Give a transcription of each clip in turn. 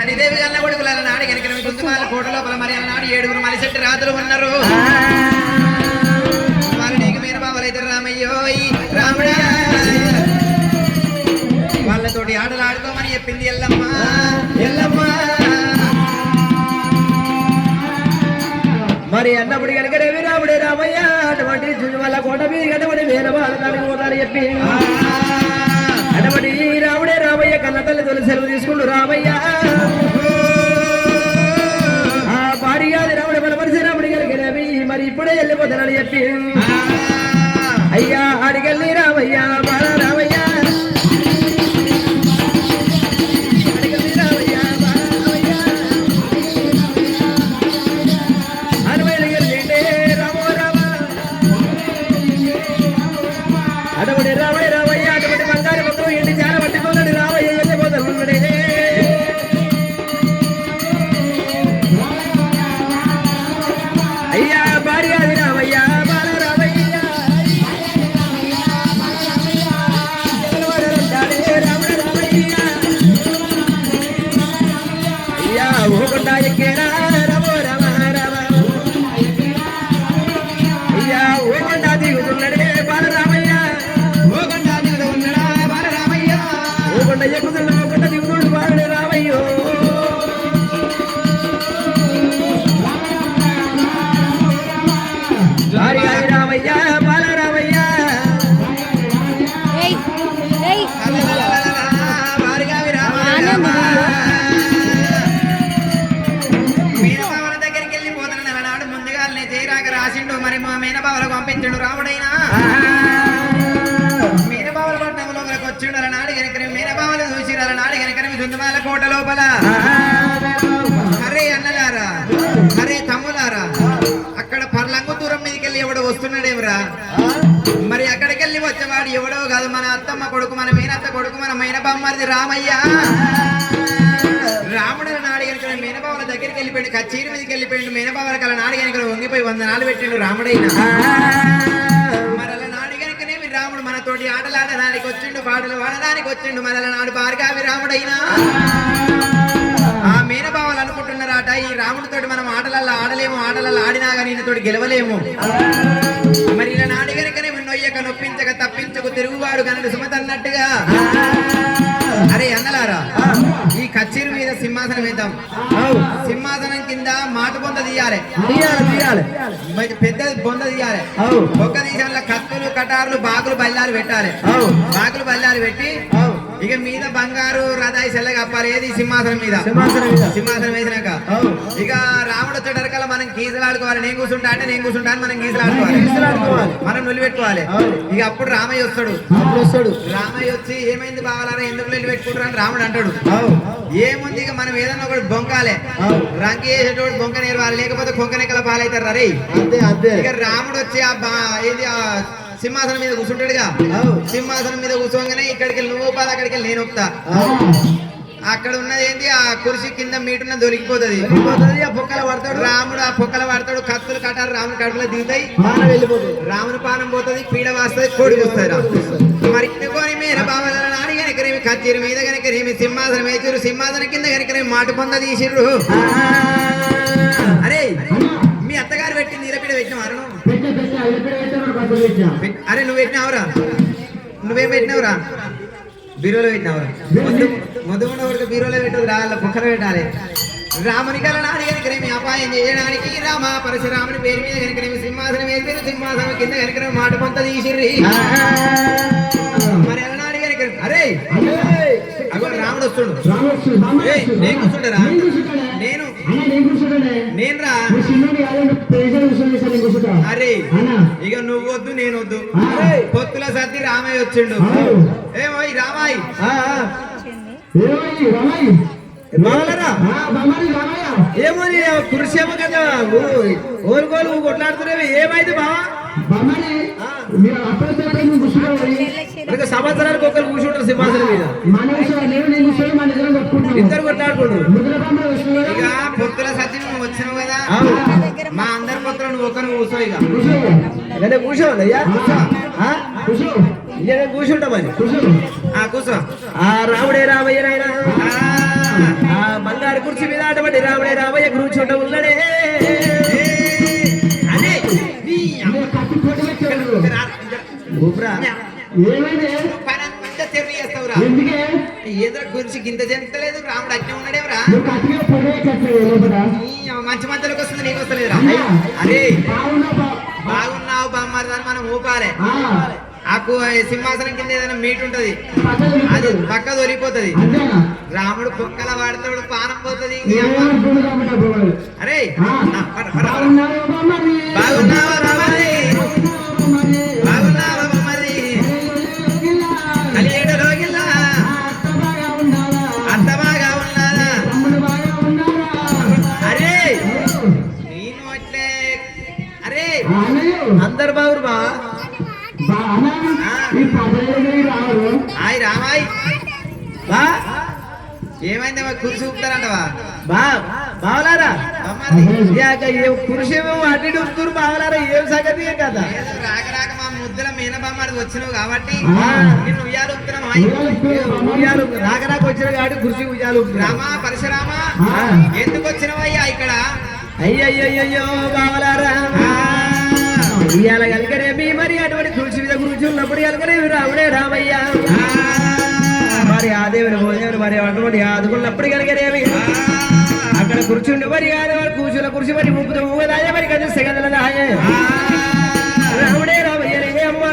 సతీదేవి గన్న కొడుకుల నాడు గనక కుంకుమాల కోట లోపల మరి అన్నాడు 7 మలిసెట్టి రాజులు ఉన్నారు. వాళ్ళు నీకు మీరు బావలైతే రామయ్యో రాముడా వాళ్ళతోటి ఆటలు ఆడుకోమని చెప్పింది ఎల్లమ్మ. ఎల్లమ్మ మరి అన్నప్పుడు కనుక రేవి రాముడే రామయ్య అటువంటి చుట్టువల్ల కోట మీద అటువంటి వేరే వాళ్ళ దానికి పోతారు చెప్పి అటువంటి రాముడే రామయ్య కన్న తల్లి తొలి సెలవు తీసుకుంటూ రామయ్య ఆ భార్యాది రాముడే మన మనిషి రాముడి కనుక రేవి మరి ఇప్పుడే వెళ్ళిపోతానని చెప్పి అయ్యా అడిగల్లి రామయ్య బాల రామయ్య పంపించడు రాముడైనా మీనబావుల పట్టణంలోకి వచ్చిండు అలనాడు గనక మీనబావులు చూసిరు అలనాడు గనక దుందుమాల కోట లోపల అరే అన్నలారా అరే తమ్ములారా అక్కడ పర్లంగు దూరం మీదకి వెళ్ళి ఎవడో వస్తున్నాడేమరా మరి అక్కడికి వెళ్ళి వచ్చేవాడు ఎవడో కాదు మన అత్తమ్మ కొడుకు మన మీనత్త కొడుకు మన మైనబామ్మది రామయ్య. రాముడు నాడు గనుక మీనబావుల దగ్గరికి వెళ్ళిపోయిండు కచేరి మీదకి వెళ్ళిపోయిండు మీనబావుల కల నాడు గనుక వంగిపోయి 100 పెట్టిండు రాముడైనా. మరి అలా నాడు గనుకనేమి రాముడు మనతోటి ఆటలాడడానికి వచ్చిండు పాటలు వాడడానికి వచ్చిండు మన నాడు భార్గవి రాముడైనా. ఆ మీనబావులు అనుకుంటున్నారట ఈ రాముడితోటి మనం ఆటలల్లో ఆడలేము ఆటలల్లో ఆడినా కానీ ఈయనతోటి గెలవలేము. మరి ఇలా నాడు గనుకనే నొయ్యక నొప్పించక తప్పించకు తిరుగువాడు కనుడు సుమతన్నట్టుగా అరే అన్నలారా ఈ కచ్చేరి మీద సింహాసనం వేద్దాం. సింహాసనం కింద మాట బొంద తీయాలి పెద్ద బొంద తీయాలి. ఒక్క దేశంలో కత్తులు కటారులు బాకులు బల్లాలు పెట్టాలి. బాకులు బల్లాలు పెట్టి ఇక మీద బంగారు రథాయి సెల్ల కప్పాలి. ఏది సింహాసనం మీద సింహాసనం వేసినాక ఇక రాముడు వచ్చేటరకల్లా మనం గీసలాడుకోవాలి. నేను కూర్చుంటా అంటే నేను కూర్చుంటా అని మనం గీసలాడుకోవాలి మనం నొల్లి పెట్టుకోవాలి. ఇక అప్పుడు రామయ్య వస్తాడు. రామయ్య వచ్చి ఏమైంది బావాలారా ఎందుకు నొల్లి పెట్టుకుంటారు అని రాముడు అంటాడు. ఏముంది ఇక మనం ఏదన్నా ఒకటి బొంకాలే రంకి వేసేటోడు బొంక నేర్వాలి లేకపోతే కొంకనెక్కల పాలవుతారు రే. ఇక రాముడు వచ్చి ఏది సింహాసనం మీద కూర్చుంటాడుగా సింహాసనం మీద కూర్చోగానే ఇక్కడికి వెళ్ళి నువ్వు పాలు అక్కడికి వెళ్ళి నేను ఒప్తా. అక్కడ ఉన్నది ఏంటి ఆ కుర్చీ కింద మీటున్న దొరికిపోతుంది. ఆ పొక్కల పడతాడు రాముడు. ఆ పొక్కల పడతాడు కత్తులు కట్టారు రాముడు కడుపులో దిగుతాయి వెళ్ళిపోతాయి. రాముని పానం పోతుంది పీడ వాస్తుంది కోడి వస్తుంది. మరి ఇందుకొని మీద బావాలని నాడి కనుకనేమి కచ్చేరి మీద కనుకనేమి సింహాసనం వేసారు. సింహాసనం కింద కనుకనేమి మాట పొంద తీసిర్రు. అరే మీ అత్తగారు పెట్టింది ఇరపిడ పెట్టిన అరణం అరే నువ్వు పెట్టినావురా నువ్వేం పెట్టినావురా బీరోలో పెట్టినావురా మొదటి వరకు బీరోలో పెట్టదు రా కుక్కలో పెట్టాలి. రాముని కల నాడి కనుకనేమి అపాయం చేయడానికి రామ పరశురాముని పేరు మీద కనుకనేమి సింహాసనం వేసి సింహాసనం కింద కనుకనేమి మాట పొంత తీసిర్రి. మరి అలనాడు కనుక అరే అగో రాముడు వస్తుండు. నేను కూర్చుంటారా నేను రా అరే ఇక నువ్వు వద్దు నేను వద్దు. పొత్తుల సర్ది రామయ్య వచ్చిండు. ఏమో రామాయ్ ఏమో కృషేమో కదా ఓరుకోలు కొట్లాడుతున్నావు ఏమైంది బావా సంవత్సరానికి ఒకరు కూర్చుంటారు సింహాసనం మీద ఇద్దరు కొట్లాడుకుంటారు. ఇక పొత్తుల సత్యం నువ్వు వచ్చినావు కదా మా అందరి పొత్తులు నువ్వు ఒకరు కూర్చో. ఇక కూర్చోవాలయ్యా కూర్చుంటామని కూర్చో. ఆ రాముడే రామయ్య బంగారు కుర్చీ మీద అటువంటి రాముడే రామయ్య కూర్చుంట ఉన్నడే అదే నీ అమ్మ ఊపిరా పనంతా తెరి చేస్తావురా ఏదో గురించి గింత జంతలేదు రాముడు అజ్ఞ ఉన్నాడేవరా మంచి మధ్యలోకి వస్తుంది నీకు వస్తలేదురా అరే బాగున్నావు బామ్మారు మనం ఊపాలే ఆకు సింహాసనం కింద ఏదైనా మీట్ ఉంటది అది పక్క దొరికిపోతుంది రాముడు కుక్కల వాడతాడు పానం పోతుంది అరే బాగున్నావా రామాలి బాగున్నావా మరి కలియేడు రోగిల్లా అంత బాగా ఉన్నారా అరే నేను అట్లే అరే అందరు బాగురు బా హాయ్ రామాయ్ బా ఏమైంది కుర్చీ ఊపుతారంటవా బా బావలారా పురుషేమో అటు ఉప్పుతురు బావలారా ఏం సంగతి కదా రాక రాక మా ముద్దల మీనబామ్మది వచ్చినావు కాబట్టి నిన్ను ఉయ్యాలు ఊపుతున్నాం ఉయ్యాలు రాక రాక వచ్చిన కాబట్టి కుర్చీ ఉయ్యాలు రామా పరశురామ ఎందుకు వచ్చినవయ్యా ఇక్కడ అయ్యయ్యో బావలారా ఇవాళ కలకరేమి మరి అటువంటి తులసి మీద కూర్చున్నప్పుడు కలకరేమి రాముడే రామయ్య మరి ఆ దేవుని భోజనం మరి అటువంటి ఆదుకున్నప్పుడు కలకరేమి అక్కడ కూర్చుండి మరి కూర్చున్న కుర్చీ మరి ముప్పుతూ దాయ మరి కదిస్తే కదల దాయ రాముడే రామయ్యనే అమ్మా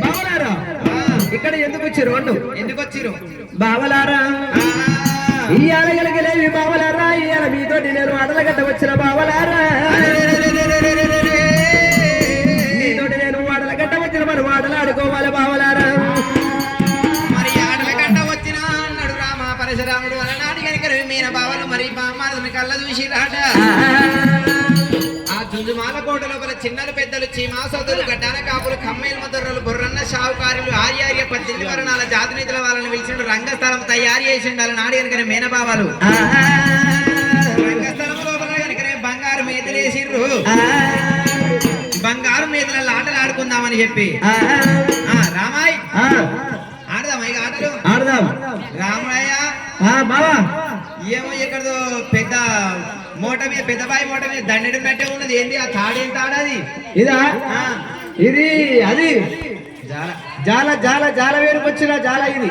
బావలారా ఇక్కడ ఎందుకు వచ్చిరు అండు ఎందుకు వచ్చిరు బావలారా ఇవాళ కలకలేవి బావలారా ఇవాళ మీతోటి నేను ఆటల గట్ట వచ్చిన బావలారా మీతోటి నేను ఆటల గట్ట వచ్చిన మరి ఆటలు ఆడుకోవాలి బావలారా మరి ఆటల గట్ట వచ్చిన అన్నాడు రామ పరశురాముడు అలనాడు కనుక మీన బావలు మరి బామ్మారుని కళ్ళ చూసి రాట ఆ చుంజుమాల కోట లోపల చిన్నలు పెద్దలు చీమాసతులు గడ్డాన కాపులు కమ్మేలు మదర్రలు బుర్రన్న షావుకారులు ఆర్యార్య 18 వర్ణాల జాతినిధుల వాళ్ళని పిలిచిన రంగస్థలం తయారు చేసిండు అలనాడు కనుక మేనబావాలు రంగస్థలం లోపల కనుక బంగారు మేతలేసిర్రు బంగారు మేతల ఆటలు ఆడుకుందామని చెప్పి రామాయ్ ఆడదాం ఇక ఆటలు ఆడదాం రామయ్య బావా ఏమో ఎక్కడో పెద్ద మూట మీద పెద్దబాయి మూట మీద దండెడు పెట్టే ఉన్నది ఏంది ఆ తాడేం తాడది ఇదా ఇది అది జాల జాల జాల జాల వేరుకొచ్చిన జాల ఇది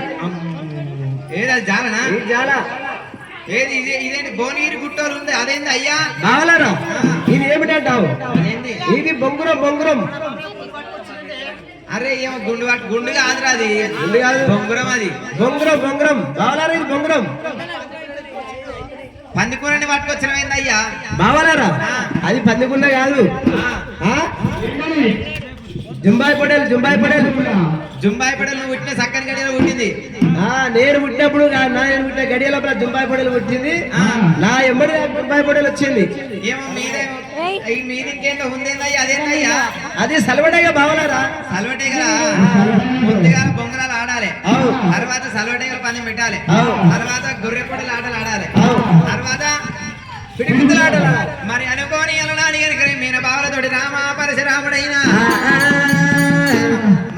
ఏది అది జాలనా ఈ జాల ఏది ఇదేంటి భువనగిరి గుట్టోలు ఉంది అదేంది అయ్యా బావలారా ఇది ఏమిటంటావు అదేంది ఇది బొంగురం బొంగురం అరే ఏమో గుండు కాదురా అది గుండు కాదు బొంగురం అది బొంగురం బొంగురం బావలారా ఇది బొంగురం పందికూరని పట్టుకొచ్చినమైంది అయ్యా బావలారా అది పందిగుండ కాదు జుంబాయి పడేలు జుంబాయి పడేలు జుంబాయి పడేలు నువ్వు పుట్టిన చక్కని గడియలో పుట్టింది నేను పుట్టినప్పుడు నేను పుట్టిన గడియ లోపల జుంబాయి పడేలు పుట్టింది నా ఎమ్మడి జుంబాయి పడేలు వచ్చింది ఏమో మీదే ఈ మీది ఇంకేందో ఉందేందయ్యా అదేందయ్యా అది సలవడేగా బావలారా సలవటే కదా ముందుగా బొంగరాలు ఆడాలి తర్వాత సలవటేగల పని పెట్టాలి తర్వాత గొర్రె పొడలు ఆటలు ఆడాలి తర్వాత పిడిపిద్దలు ఆటలు ఆడాలి మరి అనుకోని అలనాడి కనుక మీన బావలతోటి రామ పరశురాముడైనా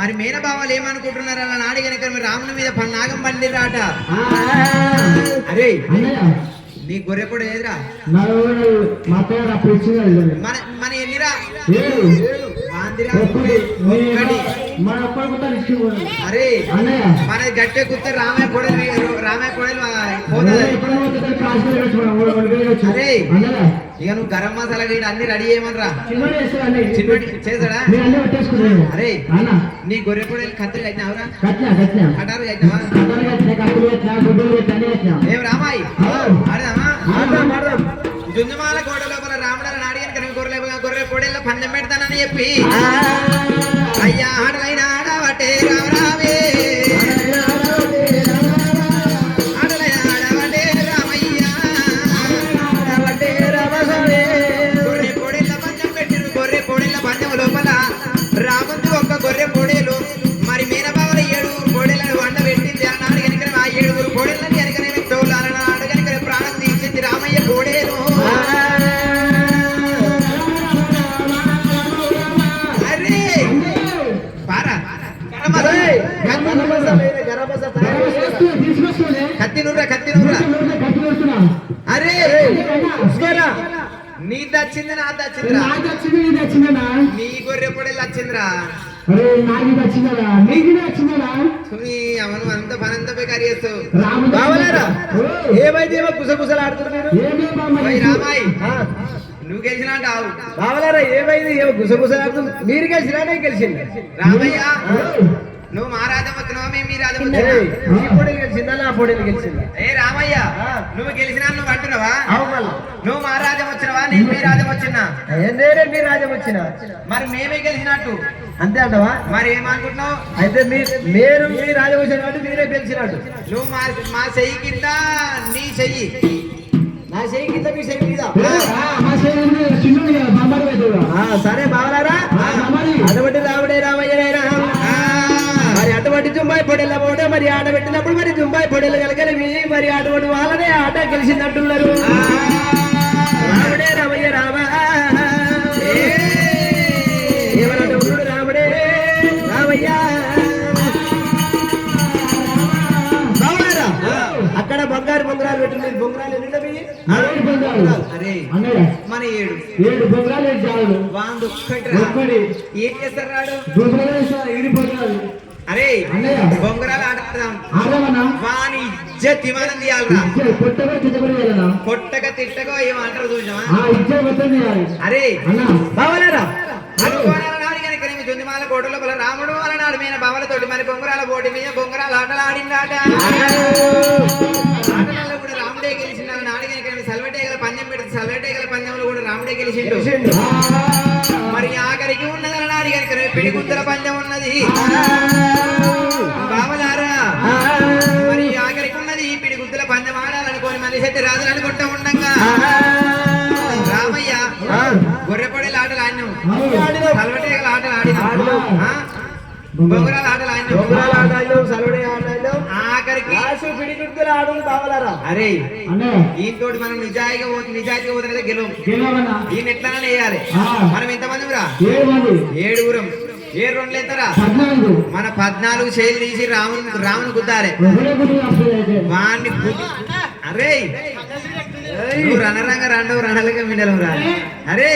మరి మీన బావలు ఏమనుకుంటున్నారు అలా నాడి కనుక మీరు రాముని మీద నాగం పండిరాట అరే నీ గొర్రె పొడ ఏదిరా మన ఎన్నిరా అరే మన గట్టె కుత్తే రామయ్య పొడలు అరే ఇక నువ్వు గరం మసాలా గీడ అన్ని రెడీ చేయమనరా చిన్నటి చేసాడా అరే నీ గొర్రె పొడలు కత్తులు కట్టినావురా కటారు కట్టినావా ఏం రామాయి ఆడదామా జుంజమాల కోట లోపల రాముడు నాడి గొర్రె పొడేళ్ళ పందెం పెడతానని చెప్పి అయ్యా ఆడలైన ఆడవటే రామరావే ఆడలైన ఆడవటే రామయ్య గొర్రె పొడేళ్ళ పందెం పెట్టిరు గొర్రె పొడేళ్ళ పందెం లోపల రాముంది ఒక్క గొర్రె పొడేలు మరి మీనబావల 7 పొడేలను వండ పెట్టింది అన్నాడు కనుక ఆ 7 పొడేళ్ళని కనుకనే తోలు అన్నాడు కనుక ప్రాణం తీసింది రామయ్య పొడేలు పారా వచ్చినవురా అరే నీ దచ్చింది నా దచ్చిందిరా నీ గొర్రె పొడేలు వచ్చిందిరా అవును అంత పనంత బేకారి చేస్తావు బావలారా ఏమైతే ఏమో కుసకుసలు ఆడుతున్నారు రామాయి నువ్వు గెలిచినా అంటావు బావలారా ఏమైంది ఏమో గుసగుసలు ఆడుతుంది మీరు గెలిచినా నేను గెలిచింది రామయ్య నువ్వు మా రాజం వచ్చినావా మేము మీ రాజం వచ్చినా ఈ పొడేలు గెలిచిందా నా పొడేలు గెలిచిందా ఏ రామయ్య నువ్వు గెలిచినా నువ్వు అంటున్నావా అవును నువ్వు మా రాజం వచ్చినావా నేను మీ రాజం వచ్చినా నేనే మీ రాజ్యం వచ్చిన మరి మేమే గెలిచినట్టు అంతే అంటవా మరి ఏమనుకుంటున్నావు అయితే మీరు మీ రాజ్యం వచ్చినట్టు మీరే గెలిచినట్టు నువ్వు మా మా చెయ్యి కింద నీ చెయ్యి నా చెయ్యి కింద మీ చెయ్యి మీద సరే బావలారా అటువంటి రాముడే రామయ్యనైనా మరి అటువంటి జుంబాయి పొడేళ్ళ పోటే మరి ఆట పెట్టినప్పుడు మరి జుంబాయి పొడేళ్ళు కలగలివి మరి అటువంటి వాళ్ళనే ఆట గెలిచినట్టున్నారు రాముడే రామయ్య రామ ఏమనంటే ఉన్నాడు రాముడే రామయ్య బావలారా అక్కడ బంగారు బొంగరాలు పెట్టి మీరు బొంగరాలు ఎన్నిండవి అరే మన 7 బొంగరాలు చాలు వాందు ఏం చేస్తారు రాడు అరే బొంగరాలు ఆడతాం వాని ఇజ్జత్ విమానం తీయాలరా కొట్టగా తిట్టగా ఏమంటారు చూసామా అరే బావలారా చుందిమాల కోట లోపల రాముడు వాళ్ళ నాడు మీద బావలతోటి మరి బొంగరాల పోటీ మీద బొంగరాలు ఆటలు ఆడిందాట ఆటలలో కూడా రాముడే గెలిచిన నాడిగని సల్వటేగల పందెం పెడితే సల్వటేగల పందెంలో కూడా రాముడే గెలిచిండు మరి ఆఖరికి ఉన్నది నాడిగని పిడిగుద్దల పందెం ఉన్నది బావలారా మరి ఆఖరికి ఉన్నది ఈ పిడిగుద్దల పందెం ఆడాలనుకోని మనిషి అయితే రాజులు అనుకుంటా ఉండంగా రామయ్య గొర్రెపొడేలు ఆటలు ఆడినాం సల్వటేగల ఆటలు ఆడినాం బొంగరాల ఆటలు ఆడినాం ఆఖరికి అరే దీంతో మనం నిజాయితీగా పోతే గెలవం దీన్ని ఎట్లా వేయాలి మనం ఎంతమంది 7 ఏ 2 ఎంతరా మన 14 శైలి తీసి రాముని గుద్దాలి వాణ్ణి అరే నువ్వు రణరంగ రెండవ రణలుగా మిండలవురా అరే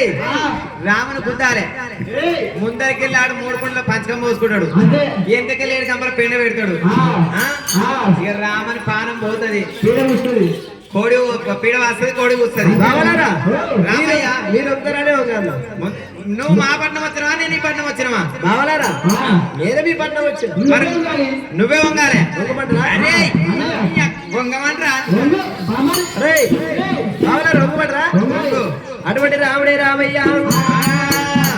రాముని గుద్దాలే ముందరికెళ్ళి ఆడు 3 పండ్ల పంచకం పోసుకుంటాడు ఎంతకెళ్ళి 7 కంపల పెండ పెడతాడు ఇక రామని పానం పోతుంది కోడి పీడ వస్తుంది కోడి వస్తుంది రామయ్య మీరు ఒక్కరానే నువ్వు మా పట్నం వచ్చినవా నేను నీ పట్నం వచ్చినవా బావలారా నేను మీ పట్నం వచ్చాను మరి నువ్వే వంగాలే అరే వంగమంటరా అరే బావలారా ఒక్కపడరా అటువంటి రాముడే రామయ్య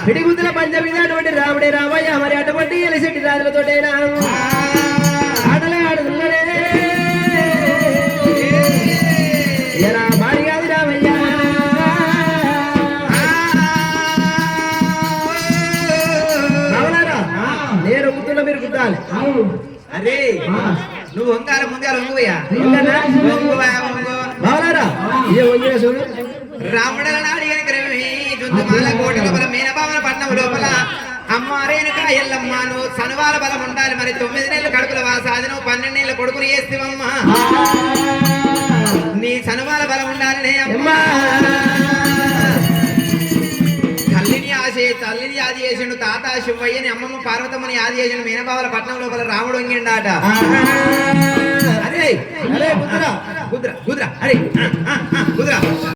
పిడిగుద్దుల పంచమిది అటువంటి రాముడే రామయ్య మరి అటువంటి ఎలిసెట్టి రాజులతోటేనా ఆటలే ఆడుతున్నాడే ఎలా మాడి కాదు రామయ్య బావలారా నేను ఒప్పుతున్నా మీరు గుద్దాలి అరే నువ్వు వంగాల ముంగాల వంగువయ్యా బావలారా ఇదే వంగిన చూడు రాముడల నాడి దుద్దుమాల కోట లోపల మీనబావన పట్నం లోపల అమ్మారేనుక ఎల్లమ్మాను సనువాల బలం ఉండాలి మరి 9 నెలలు కడుపుల వాసాదిను 12 నెలల కొడుకుని చేస్తేవమ్మా నీ సనువాల బలం ఉండాలి అమ్మా తల్లిని ఆది చేసిండు తాత శివయ్యని అమ్మమ్మ పార్వతమ్మని ఆది చేసిండు మీనబావల పట్నం లోపల రాముడు వంగిండాట అరే అరే కుదురా కుదురా కుదురా అరే కుదురా